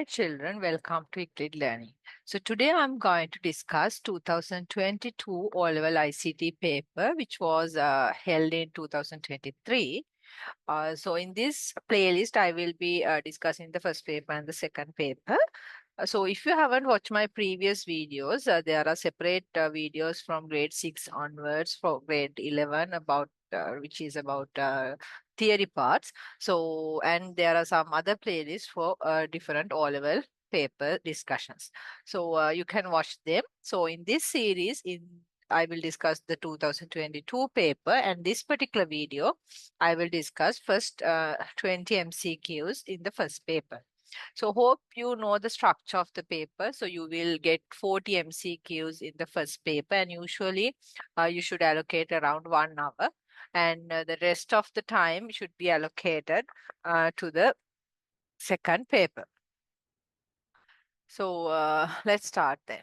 children, welcome to Euclid Learning. So today I'm going to discuss 2022 O-Level ICT paper, which was held in 2023. So in this playlist, I will be discussing the first paper and the second paper. So if you haven't watched my previous videos, there are separate videos from grade 6 onwards for grade 11 about which is about theory parts. So, and there are some other playlists for different O-level paper discussions. So you can watch them. So in this series, I will discuss the 2022 paper, and this particular video, I will discuss first 20 MCQs in the first paper. So hope you know the structure of the paper. So you will get 40 MCQs in the first paper, and usually you should allocate around 1 hour, and the rest of the time should be allocated to the second paper. So let's start then.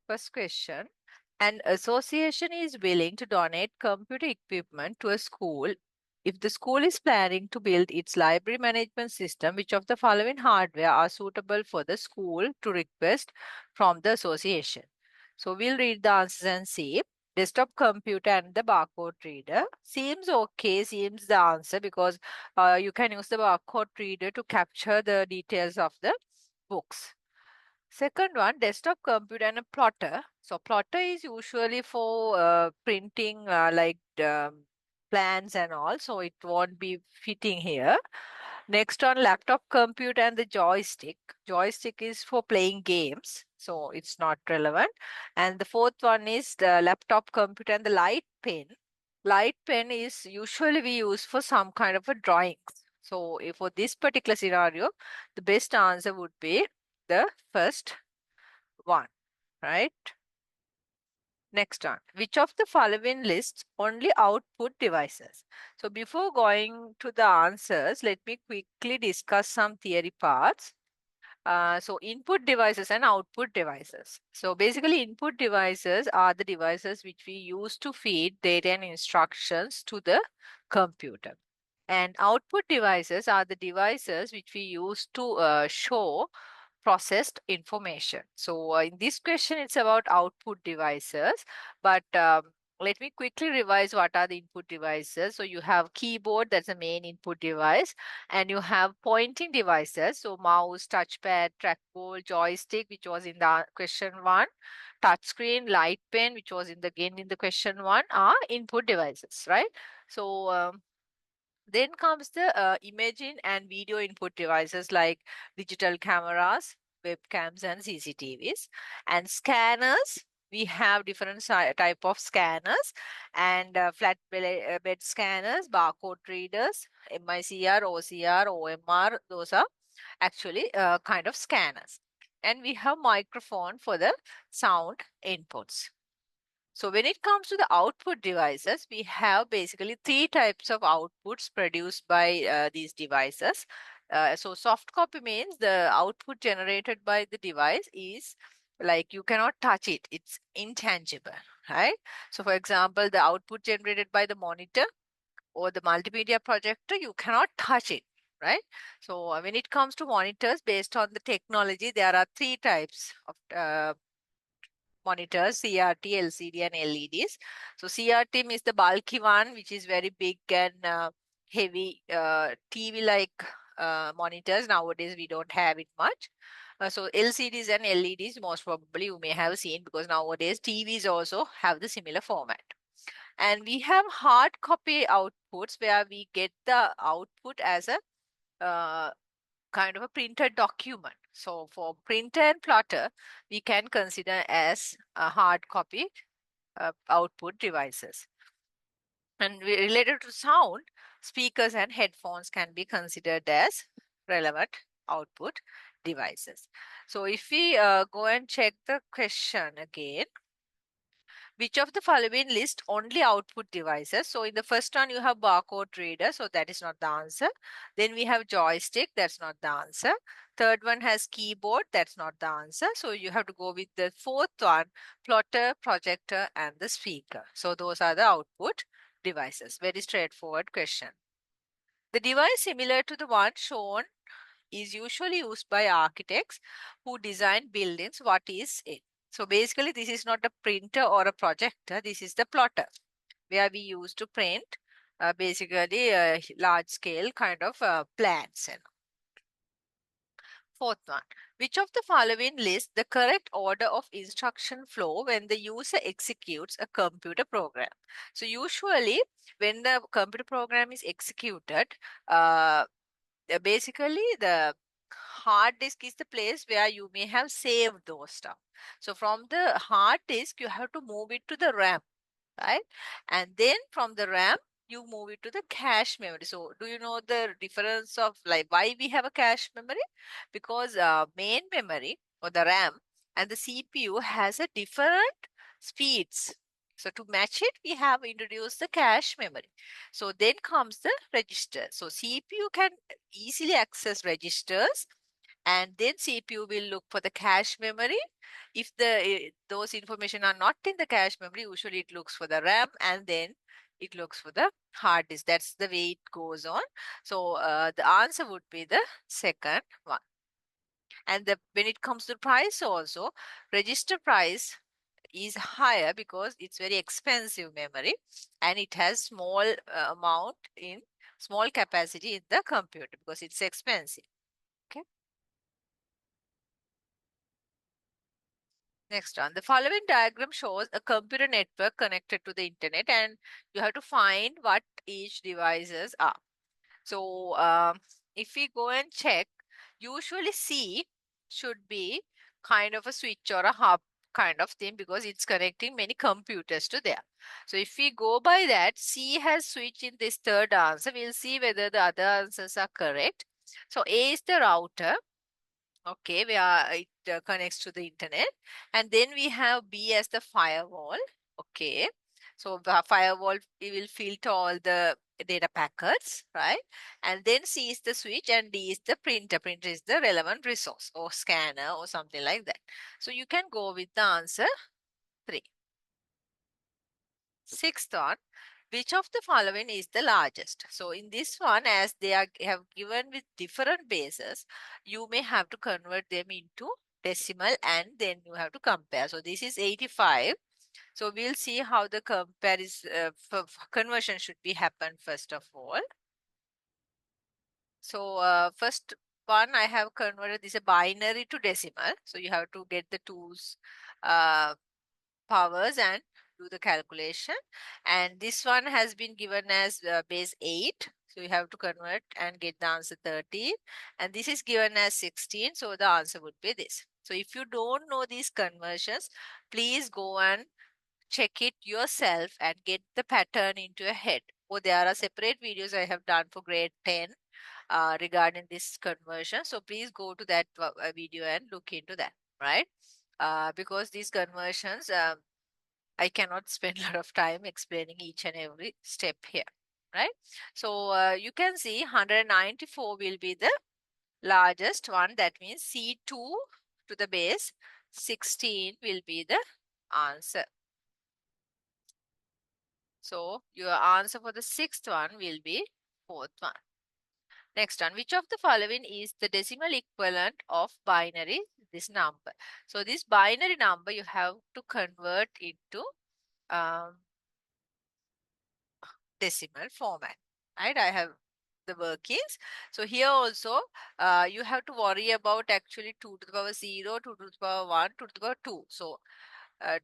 First question. An association is willing to donate computer equipment to a school if the school is planning to build its library management system. Which of the following hardware are suitable for the school to request from the association? So we'll read the answers and see. Desktop computer and the barcode reader. Seems okay, seems the answer, because you can use the barcode reader to capture the details of the books. Second one, desktop computer and a plotter. So plotter is usually for printing plans and all. So it won't be fitting here. Next one, laptop computer and the joystick. Joystick is for playing games. So it's not relevant. And the fourth one is the laptop computer and the light pen. Light pen is usually we use for some kind of a drawings. So if for this particular scenario, the best answer would be the first one, right? Next one, which of the following lists only output devices? So before going to the answers, let me quickly discuss some theory parts. So input devices and output devices. So basically input devices are the devices which we use to feed data and instructions to the computer. And output devices are the devices which we use to show processed information. So in this question, it's about output devices, but let me quickly revise what are the input devices. So you have keyboard, that's the main input device, and you have pointing devices. So mouse, touchpad, trackball, joystick, which was in the question one, touchscreen, light pen, which was again in the question one, are input devices, right? So then comes the imaging and video input devices like digital cameras, webcams, and CCTVs. And scanners, we have different type of scanners, and flat bed scanners, barcode readers, MICR, OCR, OMR, those are actually kind of scanners. And we have microphone for the sound inputs. So when it comes to the output devices, we have basically three types of outputs produced by these devices. So soft copy means the output generated by the device is like you cannot touch it. It's intangible, right? So for example, the output generated by the monitor or the multimedia projector, you cannot touch it, right? So when it comes to monitors, based on the technology, there are three types of monitors: CRT, LCD, and LEDs. So CRT is the bulky one, which is very big and heavy TV-like monitors. Nowadays, we don't have it much. So LCDs and LEDs, most probably you may have seen, because nowadays TVs also have the similar format. And we have hard copy outputs where we get the output as a kind of a printed document. So for printer and plotter, we can consider as a hard copy output devices. And related to sound, speakers and headphones can be considered as relevant output devices. So if we go and check the question again, which of the following list only output devices? So in the first one, you have barcode reader. So that is not the answer. Then we have joystick. That's not the answer. Third one has keyboard. That's not the answer. So you have to go with the fourth one, plotter, projector, and the speaker. So those are the output devices. Very straightforward question. The device similar to the one shown is usually used by architects who design buildings. What is it? So basically, this is not a printer or a projector. This is the plotter where we use to print basically large scale kind of plans. And fourth one, which of the following lists the correct order of instruction flow when the user executes a computer program? So usually when the computer program is executed, basically the hard disk is the place where you may have saved those stuff. So from the hard disk, you have to move it to the RAM, right? And then from the RAM, you move it to the cache memory. So do you know the difference of like why we have a cache memory? Because main memory or the RAM and the CPU has a different speeds. So to match it, we have introduced the cache memory. So then comes the register. So CPU can easily access registers, and then CPU will look for the cache memory. If those information are not in the cache memory, usually it looks for the RAM, and then it looks for the hard disk. That's the way it goes on. So the answer would be the second one. And when it comes to price also, register price is higher because it's very expensive memory, and it has small amount in small capacity in the computer because it's expensive. Okay. Next one. The following diagram shows a computer network connected to the internet, and you have to find what each devices are. So if we go and check, usually C should be kind of a switch or a hub kind of thing because it's connecting many computers to there. So if we go by that, C has switch in this third answer. We'll see whether the other answers are correct. So A is the router. Okay, where it connects to the internet. And then we have B as the firewall. Okay. So the firewall, we will filter all the data packets, right? And then C is the switch and D is the printer. Printer is the relevant resource or scanner or something like that. So you can go with the answer 3. Sixth one, which of the following is the largest? So in this one, as they are have given with different bases, you may have to convert them into decimal and then you have to compare. So this is 85. So we'll see how the comparison conversion should be happen first of all. So first one I have converted this a binary to decimal. So you have to get the twos uh, powers and do the calculation. And this one has been given as base 8. So you have to convert and get the answer 13. And this is given as 16. So the answer would be this. So if you don't know these conversions, please go and check it yourself and get the pattern into your head. Or there are separate videos I have done for grade 10 regarding this conversion. So please go to that video and look into that, right? Because these conversions, I cannot spend a lot of time explaining each and every step here, right? So you can see 194 will be the largest one. That means C2 to the base 16 will be the answer. So your answer for the sixth one will be fourth one. Next one, which of the following is the decimal equivalent of binary, this number? So this binary number you have to convert into um, decimal format, right? I have the workings. So here also, you have to worry about actually 2 to the power 0, 2 to the power 1, 2 to the power 2. So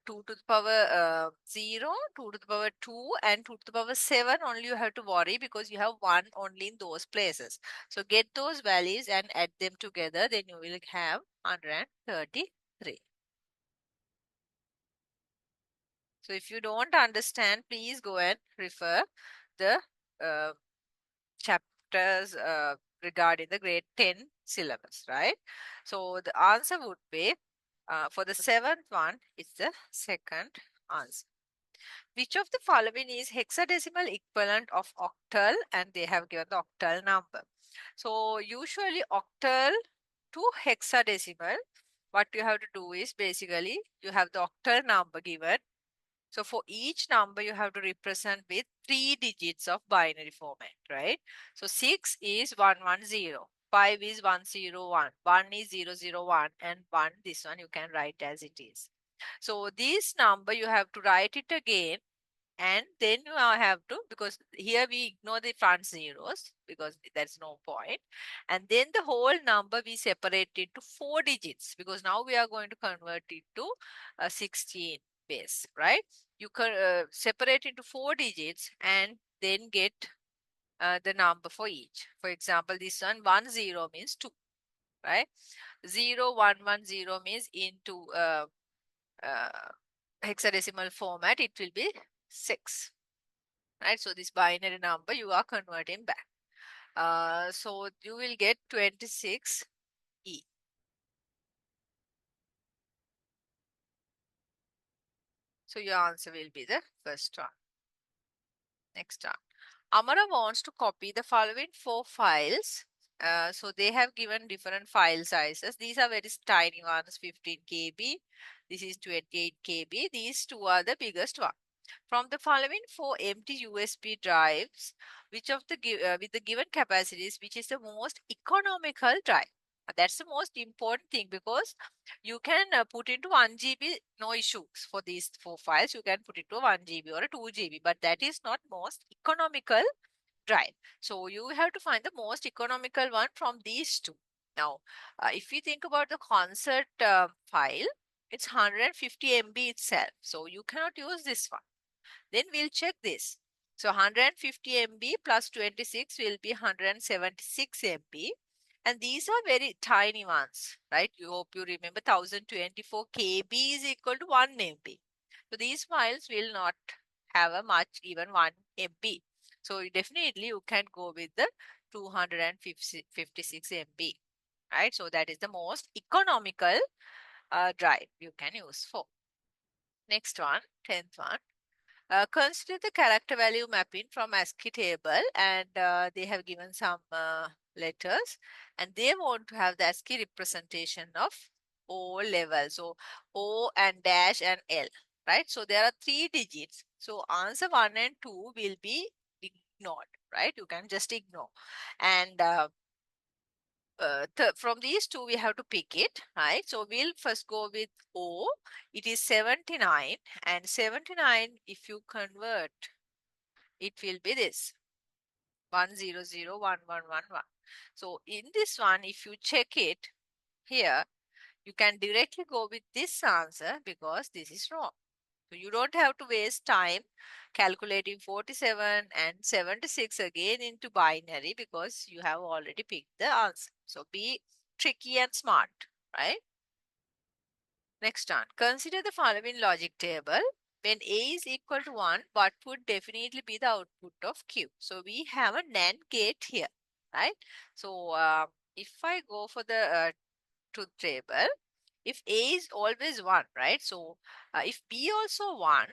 2 to the power 0, 2 to the power 2, and 2 to the power 7 only you have to worry because you have 1 only in those places. So get those values and add them together, then you will have 133. So if you don't understand, please go and refer the uh, chapters regarding the grade 10 syllabus, right? So the answer would be for the seventh one, it's the second answer. Which of the following is hexadecimal equivalent of octal? And they have given the octal number. So usually octal to hexadecimal, what you have to do is basically you have the octal number given So for each number, you have to represent with 3 digits of binary format, right? So 6 is 110, 5 is 101, 1 is 001, and 1, this one you can write as it is. So this number, you have to write it again, and then you have to, because here we ignore the front zeros because there's no point, and then the whole number we separate it to 4 digits, because now we are going to convert it to a 16 base, right? You can separate into 4 digits and then get the number for each. For example, this one 10 means 2, right? 0110 means into uh, hexadecimal format, it will be 6, right? So this binary number you are converting back. So you will get 26E. So your answer will be the first one. Next one. Amara wants to copy the following 4 files. So they have given different file sizes. These are very tiny ones, 15 KB. This is 28 KB. These two are the biggest one. From the following 4 empty USB drives, which of the with the given capacities, which is the most economical drive? That's the most important thing, because you can put into 1 GB, no issues for these 4 files. You can put it to 1 GB or a 2 GB, but that is not most economical drive. So you have to find the most economical one from these two. Now, if we think about the concert file, it's 150 MB itself. So you cannot use this one. Then we'll check this. So 150 MB plus 26 will be 176 MB. And these are very tiny ones, right? You hope you remember 1024 KB is equal to 1 MB. So these files will not have a much, even 1 MB. So definitely you can go with the 256 MB, right? So that is the most economical drive you can use for. Next one, 10th one. Consider the character value mapping from ASCII table, and they have given some letters, and they want to have the ASCII representation of O level. So O and dash and L, right? So there are 3 digits. So answer 1 and 2 will be ignored, right? You can just ignore. And from these two, we have to pick it, right? So we'll first go with O. It is 79, and 79, if you convert, it will be this 1001111. So in this one, if you check it here, you can directly go with this answer because this is wrong. So you don't have to waste time calculating 47 and 76 again into binary, because you have already picked the answer. So be tricky and smart, right? Next one, consider the following logic table. When A is equal to 1, what would definitely be the output of Q? So we have a NAND gate here, right? So if I go for the truth table, if A is always 1, right? So if B also 1,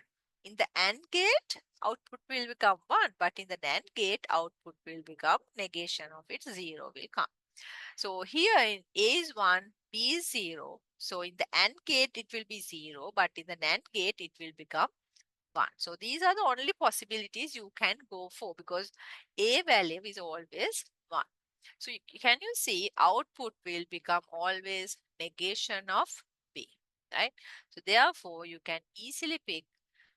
in the AND gate, output will become 1, but in the NAND gate, output will become negation of its 0 will come. So here in A is 1, B is 0. So in the AND gate, it will be 0, but in the NAND gate, it will become 1. So these are the only possibilities you can go for, because A value is always 1. So can you see output will become always negation of B, right? So therefore, you can easily pick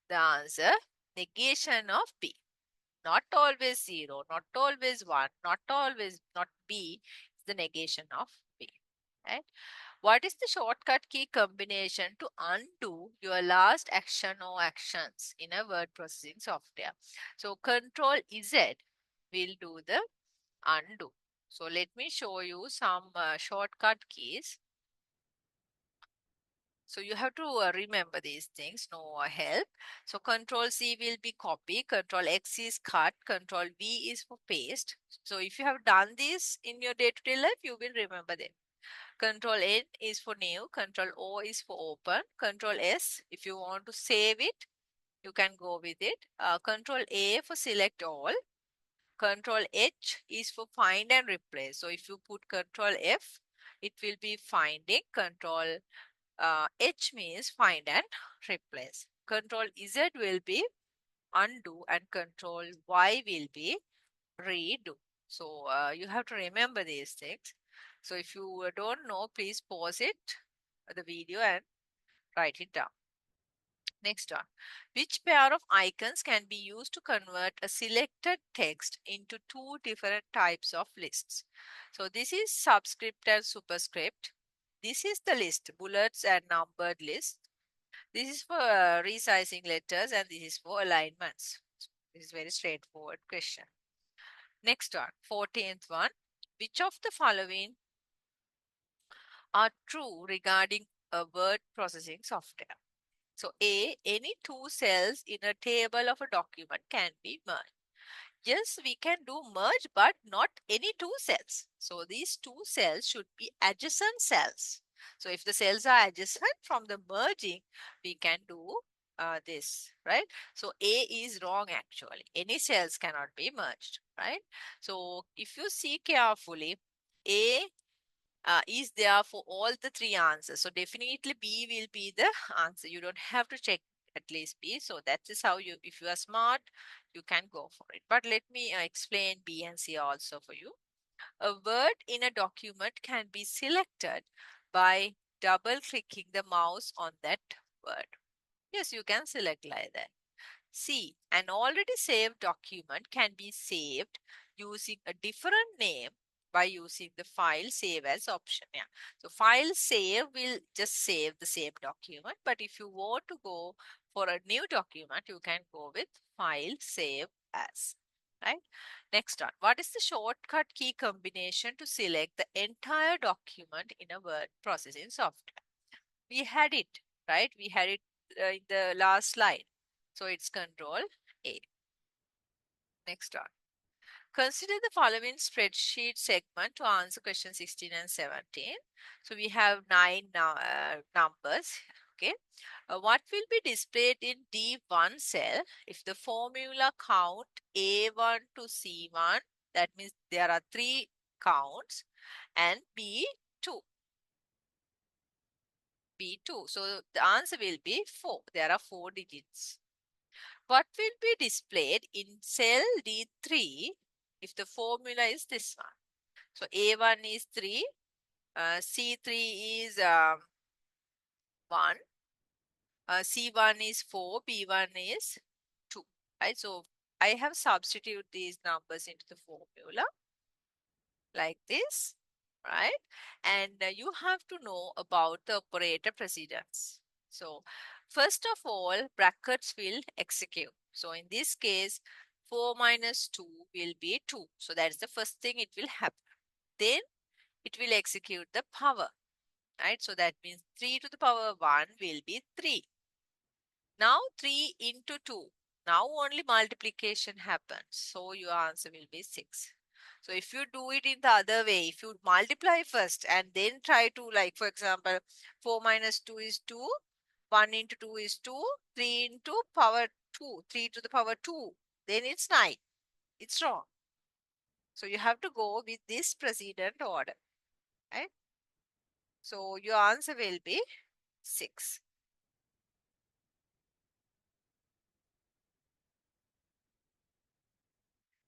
the answer negation of B. Not always 0, not always 1, not always not B, is the negation of B, right? What is the shortcut key combination to undo your last action or actions in a word processing software? So Control Z will do the undo. So let me show you some shortcut keys. So you have to remember these things, no help. So Control C will be copy, Control X is cut, Control V is for paste. So if you have done this in your day-to-day life, you will remember them. Control N is for new, Control O is for open, Control S, if you want to save it, you can go with it. Control A for select all. Control H is for find and replace. So if you put Control F, it will be finding. Control H means find and replace. Control Z will be undo and control Y will be redo. So you have to remember these things. So if you don't know, please pause it, the video, and write it down. Next one. Which pair of icons can be used to convert a selected text into two different types of lists? So this is subscript and superscript. This is the list, bullets and numbered list. This is for resizing letters and this is for alignments. This is very straightforward question. Next one, 14th one. Which of the following are true regarding a word processing software? So A, any two cells in a table of a document can be merged. Yes, we can do merge, but not any two cells. So these two cells should be adjacent cells. So if the cells are adjacent from the merging, we can do this, right? So A is wrong actually. Any cells cannot be merged, right? So if you see carefully, A is there for all the three answers. So definitely B will be the answer. You don't have to check at least B. So that is how you, if you are smart, you can go for it. But let me explain B and C also for you. A word in a document can be selected by double clicking the mouse on that word. Yes, you can select like that. C, an already saved document can be saved using a different name by using the file save as option. Yeah. So file save will just save the same document. But if you want to go for a new document, you can go with file save as. Right. Next one. What is the shortcut key combination to select the entire document in a word processing software? We had it, right? We had it in the last slide. So it's control A. Next one. Consider the following spreadsheet segment to answer question 16 and 17. So we have nine numbers. Okay. What will be displayed in D1 cell if the formula count A1 to C1? That means there are three counts and B2. B2. So the answer will be 4. There are 4 digits. What will be displayed in cell D3 if the formula is this one? So A1 is 3, C3 is 1, C1 is 4, B1 is 2. Right? So I have substituted these numbers into the formula like this, right? And you have to know about the operator precedence. So first of all, brackets will execute. So in this case, 4 minus 2 will be 2. So that's the first thing it will happen. Then it will execute the power, right? So that means 3 to the power 1 will be 3. Now 3 into 2. Now only multiplication happens. So your answer will be 6. So if you do it in the other way, if you multiply first and then try to, like for example, 4 minus 2 is 2, 1 into 2 is 2, 3 into power 2, 3 to the power 2, then it's 9. It's wrong. So you have to go with this precedent order, right? So your answer will be 6.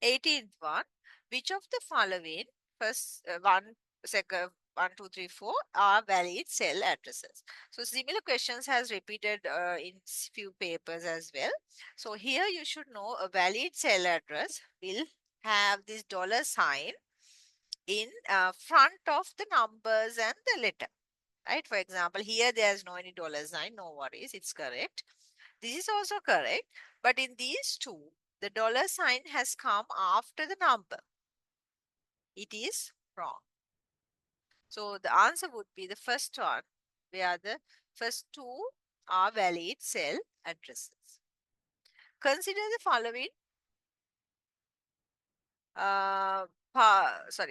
18th one, which of the following first one, second, 1, 2, 3, 4 are valid cell addresses? So similar questions has repeated in few papers as well. So here you should know a valid cell address will have this dollar sign in front of the numbers and the letter. Right? For example, here there's no any dollar sign, no worries, it's correct. This is also correct, but in these two, the dollar sign has come after the number. It is wrong. So the answer would be the first one, where the first two are valid cell addresses. Consider the following.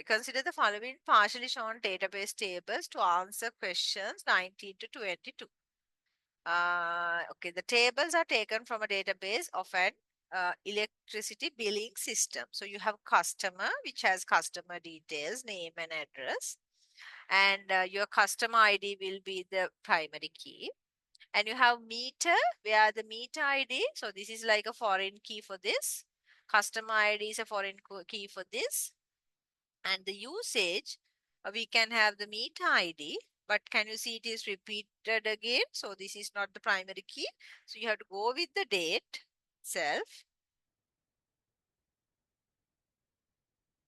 Consider the following partially shown database tables to answer questions 19 to 22. Okay, the tables are taken from a database of an electricity billing system. So you have customer, which has customer details, name and address. And your customer ID will be the primary key. And you have meter, where the meter ID, so this is like a foreign key for this. Customer ID is a foreign key for this. And the usage, we can have the meter ID, but can you see it is repeated again? So this is not the primary key. So you have to go with the date itself.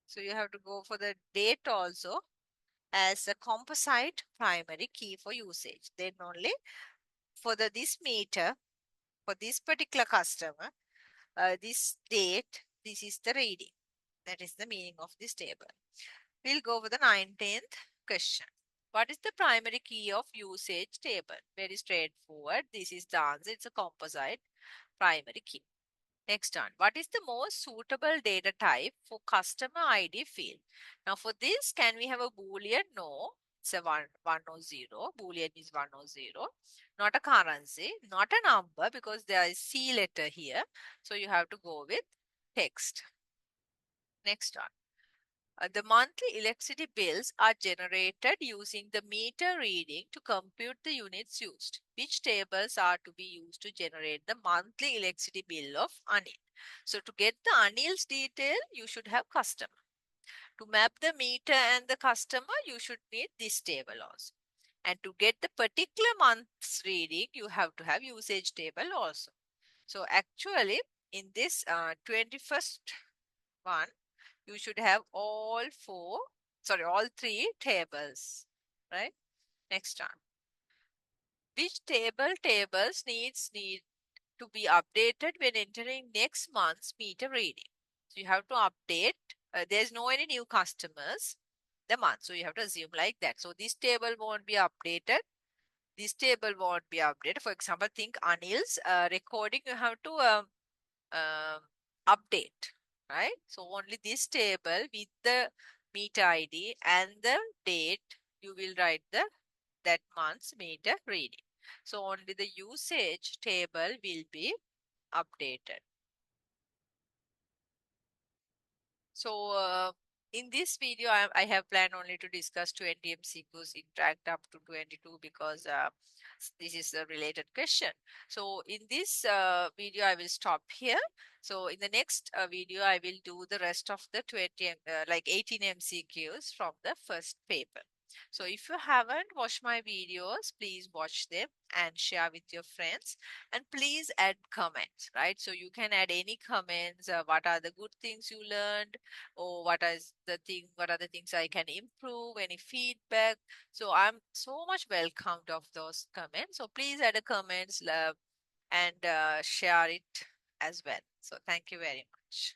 So you have to go for the date also as a composite primary key for usage. Then only for this meter, for this particular customer, this date, this is the reading. That is the meaning of this table. We'll go for the 19th question. What is the primary key of usage table? Very straightforward. This is the answer. It's a composite primary key. Next one. What is the most suitable data type for customer ID field? Now for this, can we have a Boolean? No. It's a 1 or 0. Boolean is 1 or 0. Not a currency, not a number because there is C letter here. So you have to go with text. Next one. The monthly electricity bills are generated using the meter reading to compute the units used. Which tables are to be used to generate the monthly electricity bill of Anil? So to get the Anil's detail, you should have customer. To map the meter and the customer, you should need this table also. And to get the particular month's reading, you have to have usage table also. So actually, in this 21st one, you should have all three tables, right? Next one. Which tables need to be updated when entering next month's meter reading? So you have to update. There's no any new customers the month. So you have to assume like that. So this table won't be updated. This table won't be updated. For example, think Anil's recording. You have to um, update, right? So only this table with the meter ID and the date, you will write that month's meter reading. So only the usage table will be updated. So in this video, I have planned only to discuss 20 MCQs, interact up to 22 because this is a related question. So in this video, I will stop here. So in the next video, I will do the rest of the 18 MCQs from the first paper. So if you haven't watched my videos, please watch them and share with your friends. And please add comments, right? So you can add any comments. What are the good things you learned? Or what are the things I can improve? Any feedback? So I'm so much welcomed of those comments. So please add a comments, love, and share it as well. So thank you very much.